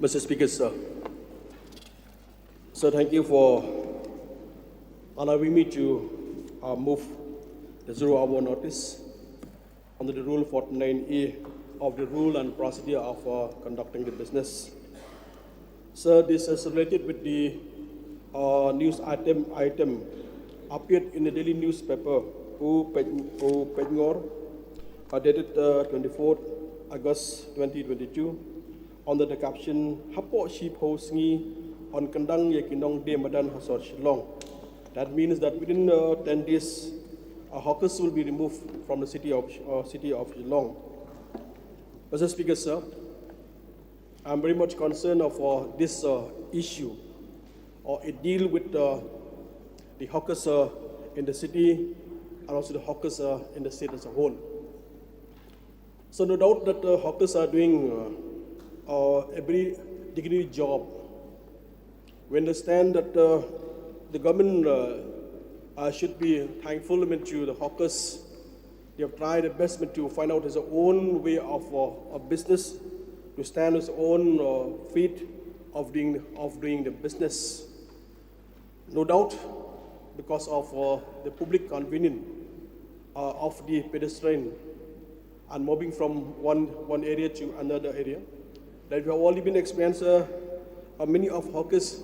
Mr. Speaker, sir. Sir, thank you for allowing me to move the 0-hour notice under the Rule 49A of the Rule and Procedure of Conducting the Business. Sir, this is related with the news item appeared in the daily newspaper, Pengor, dated 24th August 2022, under the caption, Hapo Ship Hosngi on Kandang Yakinong De Madan Hasor Shillong. That means that within 10 days, hawkers will be removed from the city of Shillong. Mr. Speaker, sir, I'm very much concerned of this issue, or a deal with the hawkers in the city and also the hawkers in the state as a whole. So no doubt that hawkers are doing a very dignity job. We understand that the government should be thankful to the hawkers. They have tried their best to find out his own way of business, to stand on his own feet of doing the business. No doubt, because of the public convenience of the pedestrian and moving from one area to another area, that we have already been experienced many of hawkers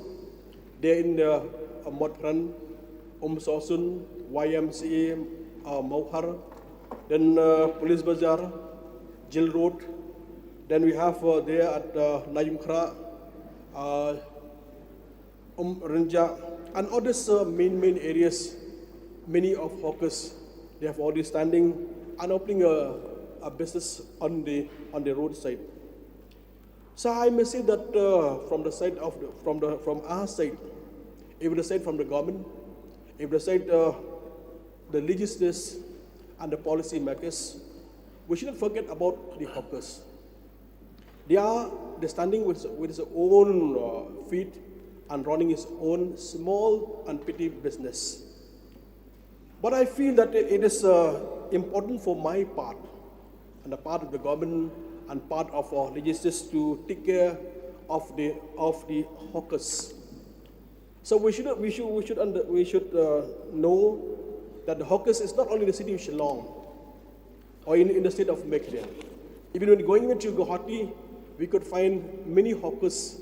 there in the Modran, Sosun, YMCA, Mauhar, then Police Bazaar, Jill Road, then we have there at Nayumkra, Renja, and others main areas. Many of hawkers, they have already standing and opening a business on the roadside. So I may say that from the side of from our side, even the side from the government, if the side the legislators and the policy makers, we shouldn't forget about the hawkers. They're standing with his own feet and running his own small and petty business. But I feel that it is important for my part and the part of the government and part of our legislators to take care of the hawkers. So we should know that the hawkers is not only in the city of Shillong or in the state of Meghalaya. Even when going into Guwahati, we could find many hawkers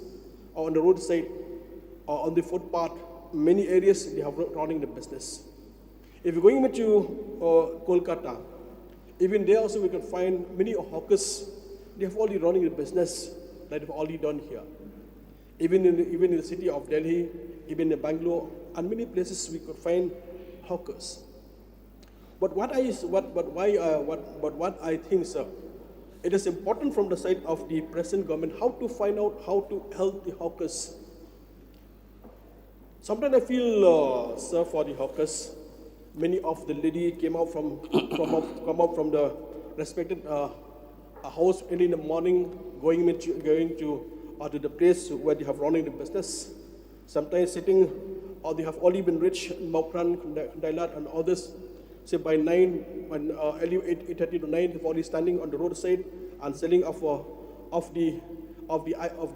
on the roadside or on the footpath. Many areas they have running the business. If you're going into Kolkata, even there also we can find many hawkers. They have already running the business that they've already done here. Even in the city of Delhi, even in Bangalore, and many places we could find hawkers. But what I think, sir, it is important from the side of the present government how to find out how to help the hawkers. Sometimes I feel, sir, for the hawkers, many of the lady came out from the respected house early in the morning, going to the place where they have running the business. Sometimes sitting, or they have already been rich in Maupran, Dailat, and others. Say by 9, when early 8:30 to 9, they have already standing on the roadside and selling of the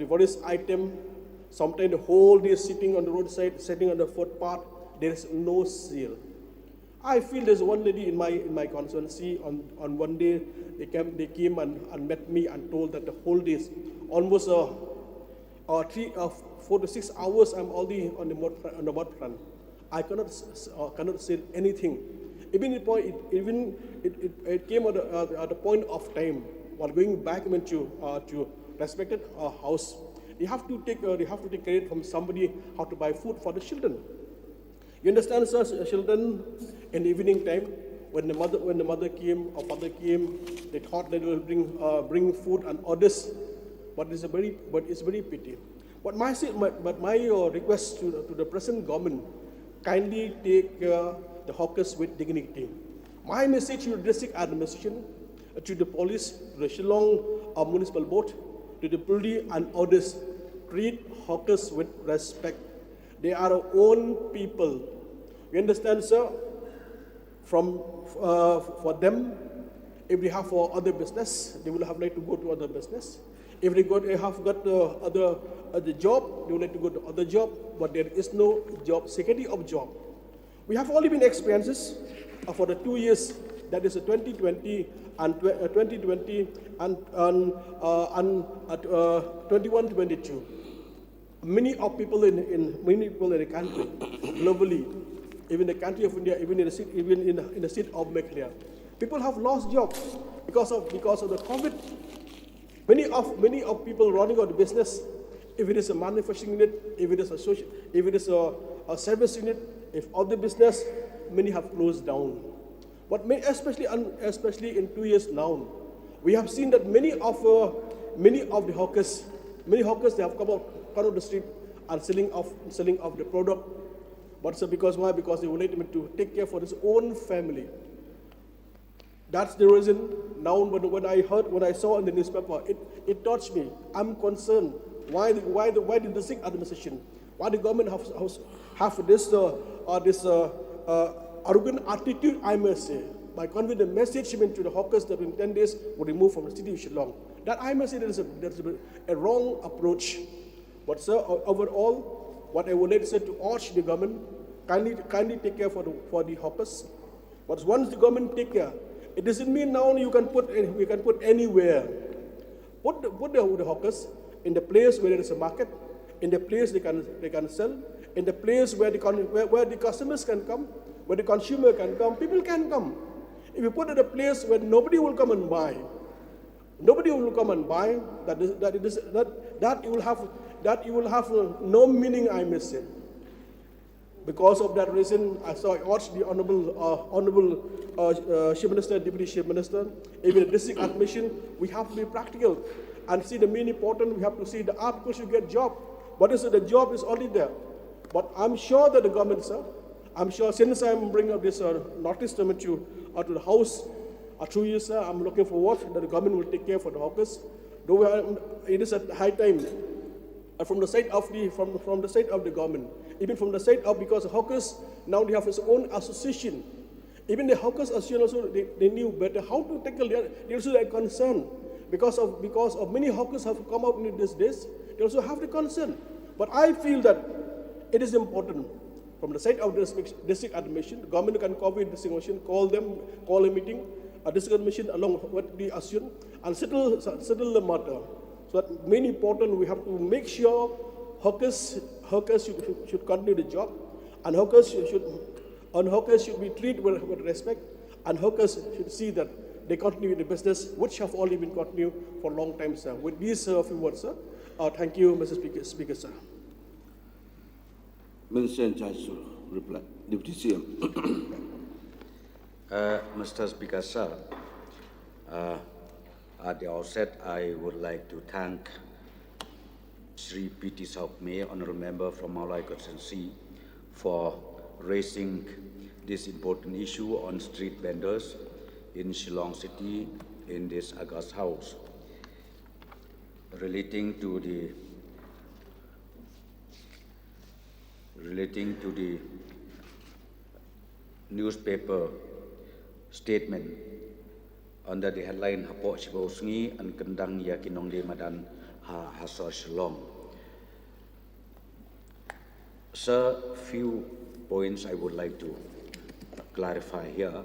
various item. Sometimes the whole day sitting on the roadside, sitting on the footpath. There is no sale. I feel there's one lady in my constituency. On one day, they came and met me and told that the whole day, almost 4 to 6 hours, I'm already on the mud front. I cannot sell anything. Even it came at the point of time while going back to respected house. They have to take credit from somebody how to buy food for the children. You understand, sir? Children in the evening time, when the mother came or father came, they thought they will bring food and others, but it's very pity. But my request to the present government, kindly take the hawkers with dignity. My message to the district administration, to the police, to the Shillong municipal board, to the police and others, treat hawkers with respect. They are our own people. You understand, sir? For them, if they have other business, they will have like to go to other business. If they have got other job, they would like to go to other job, but there is no job security of job. We have only been experiences for the 2 years, that is 2020 and 2020 and 21-22. Many people in the country, globally, even the country of India, even in the state of Meghalaya, people have lost jobs because of the COVID. Many of people running out of business, if it is a manufacturing unit, if it is a service unit, if other business, many have closed down. But especially in 2 years now, we have seen that many of the hawkers, they have come out the street and selling off the product. But so because why? Because they would like to take care for his own family. That's the reason. Now, when I saw in the newspaper, it touched me. I'm concerned. Why the district administration, why the government have this arrogant attitude, I must say, by conveying the message to the hawkers that in 10 days will remove from the city of Shillong. That I must say there's a wrong approach. But sir, overall, what I would like to say to urge the government, kindly take care for the hawkers. But once the government take care, it doesn't mean now we can put anywhere. Put the hawkers in the place where there is a market, in the place they can sell, in the place where the customers can come, where the consumer can come, people can come. If you put it in a place where nobody will come and buy, that you will have no meaning, I must say. Because of that reason, I urge the Honorable Chief Minister, Deputy Chief Minister, even the district admission, we have to be practical and see the main important. We have to see the articles you get job. What is it? The job is already there. But I'm sure that the government, sir, I'm sure since I'm bringing up this notice to the House, through you, sir, I'm looking forward that the government will take care for the hawkers. Though it is at high time from the side of the government, even from the side of, because the hawkers now they have his own association. Even the hawkers association also they knew better how to tackle they also are concerned because of many hawkers have come out in these days. They also have the concern. But I feel that it is important from the side of the district administration, the government can copy the district administration, call a meeting, a district administration along with the association, and settle the matter. So that main important, we have to make sure hawkers should continue the job, and hawkers should be treated with respect, and hawkers should see that they continue the business which have already been continued for a long time, sir. With these few words, sir, thank you, Mr. Speaker, sir. Minister in charge to reply. Deputy CM. Mr. Speaker, sir, at the outset, I would like to thank Sri P.T. Saukme, Honourable Member from Meghalaya constituency, for raising this important issue on street vendors in Shillong City in this August House, relating to the newspaper statement under the headline Hapok Shibosngi and Kendang Yakinong de Madan Hasor Shillong. Sir, few points I would like to clarify here.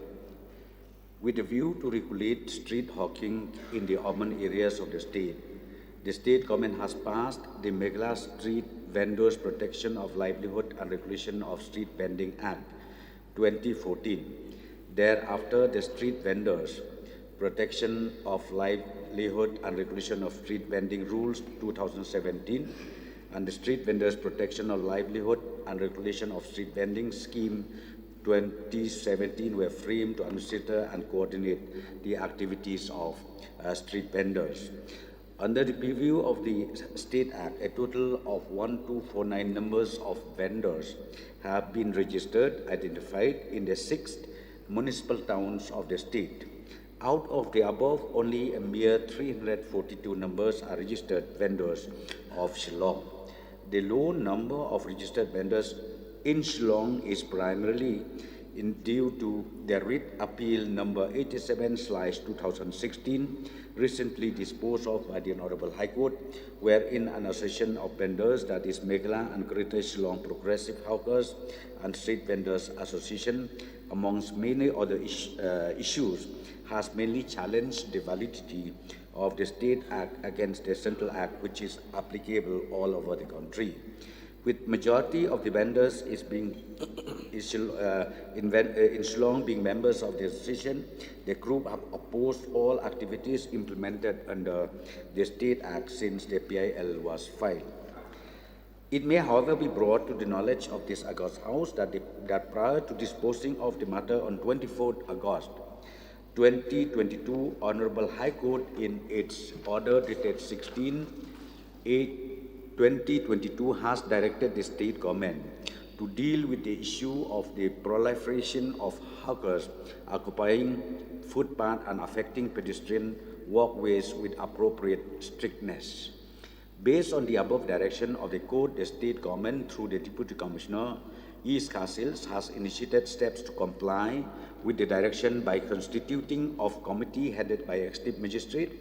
With a view to regulate street hawking in the urban areas of the state government has passed the Meghalaya Street Vendors Protection of Livelihood and Regulation of Street Vending Act 2014. Thereafter, the Street Vendors Protection of Livelihood and Regulation of Street Vending Rules 2017 and the Street Vendors Protection of Livelihood and Regulation of Street Vending Scheme 2017 were framed to administrate and coordinate the activities of street vendors. Under the preview of the State Act, a total of 1249 numbers of vendors have been registered, identified in the 6 municipal towns of the state. Out of the above, only a mere 342 numbers are registered vendors of Shillong. The low number of registered vendors in Shillong is primarily due to the writ appeal number 87/2016, recently disposed of by the Honorable High Court, wherein an association of vendors, that is Meghalaya and Greater Shillong Progressive Hawkers and Street Vendors Association, amongst many other issues, has mainly challenged the validity of the State Act against the Central Act, which is applicable all over the country. With majority of the vendors in Shillong being members of the association, the group have opposed all activities implemented under the State Act since the PIL was filed. It may, however, be brought to the knowledge of this August House that prior to disposing of the matter on 24th August 2022, Honorable High Court in its order dated 16/8/2022 has directed the state government to deal with the issue of the proliferation of hawkers occupying footpath and affecting pedestrian walkways with appropriate strictness. Based on the above direction of the court, the state government, through the Deputy Commissioner, East Castles, has initiated steps to comply with the direction by constituting of committee headed by executive magistrate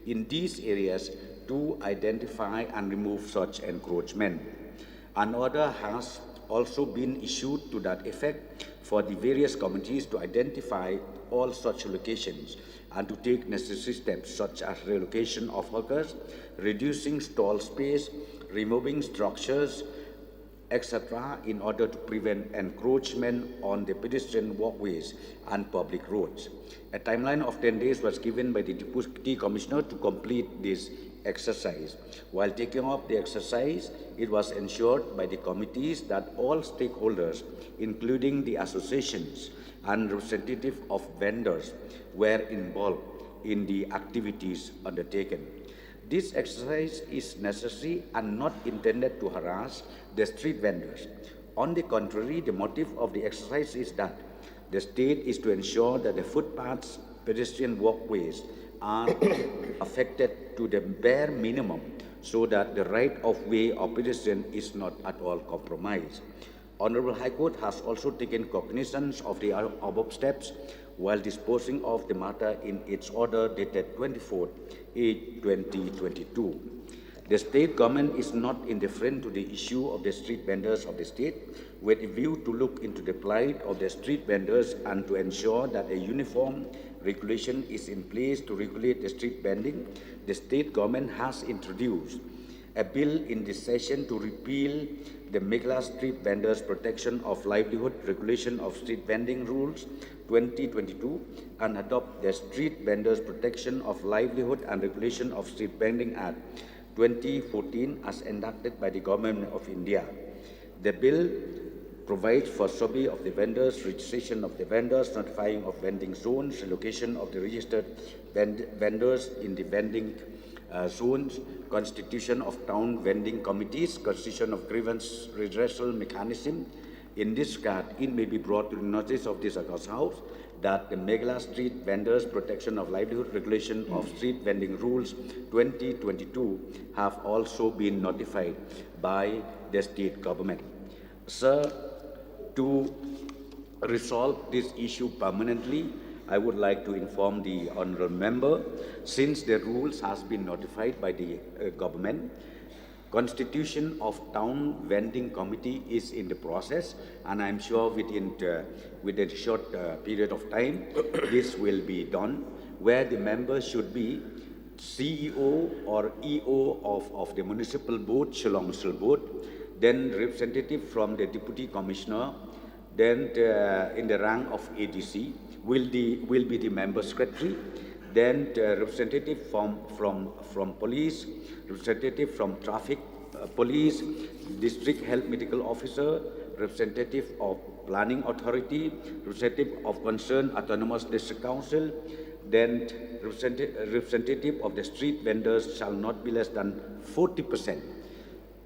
in these areas to identify and remove such encroachment. An order has also been issued to that effect for the various committees to identify all such locations and to take necessary steps such as relocation of hawkers, reducing stall space, removing structures, etc., in order to prevent encroachment on the pedestrian walkways and public roads. A timeline of 10 days was given by the Deputy Commissioner to complete this exercise. While taking up the exercise, it was ensured by the committees that all stakeholders, including the associations and representatives of vendors, were involved in the activities undertaken. This exercise is necessary and not intended to harass the street vendors. On the contrary, the motive of the exercise is that the state is to ensure that the footpaths, pedestrian walkways are affected to the bare minimum so that the right of way of pedestrian is not at all compromised. Honorable High Court has also taken cognizance of the above steps while disposing of the matter in its order dated 24/8/2022. The state government is not indifferent to the issue of the street vendors of the state, with a view to look into the plight of the street vendors and to ensure that a uniform regulation is in place to regulate the street vending. The state government has introduced a bill in this session to repeal the Meghalaya Street Vendors Protection of Livelihood Regulation of Street Vending Rules 2022 and adopt the Street Vendors Protection of Livelihood and Regulation of Street Vending Act 2014 as enacted by the Government of India. The bill provides for survey of the vendors, registration of the vendors, notifying of vending zones, relocation of the registered vendors in the vending zones, constitution of town vending committees, constitution of grievance redressal mechanism. In this regard, it may be brought to the notice of this August House that the Meghalaya Street Vendors Protection of Livelihood Regulation of Street Vending Rules 2022 have also been notified by the state government. Sir, to resolve this issue permanently, I would like to inform the honourable member, since the rules has been notified by the government, constitution of town vending committee is in the process, and I'm sure within a short period of time, this will be done, where the members should be CEO or EO of the municipal board, Shillong board, then representative from the deputy commissioner, then in the rank of ADC will be the member secretary, then the representative from police, representative from traffic police, district health medical officer, representative of planning authority, representative of concerned autonomous district council, then representative of the street vendors shall not be less than 40%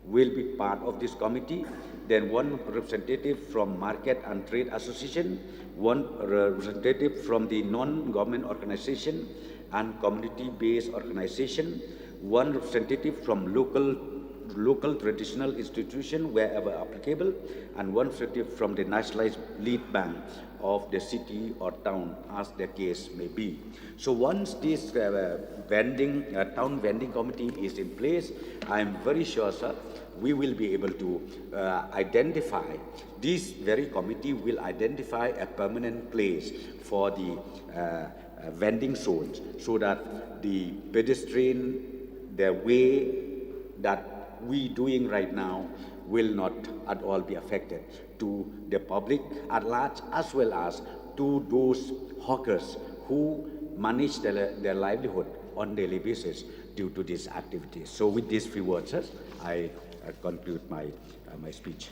will be part of this committee, then one representative from market and trade association, one representative from the non-government organization and community-based organization, one representative from local local traditional institution wherever applicable, and 150 from the nationalized lead bank of the city or town, as the case may be. So once this town vending committee is in place, I am very sure, sir, we will be able to identify, this very committee will identify a permanent place for the vending zones, so that the pedestrian, the way that we doing right now will not at all be affected, to the public at large as well as to those hawkers who manage their livelihood on daily basis due to these activities. So with these few words, I conclude my speech.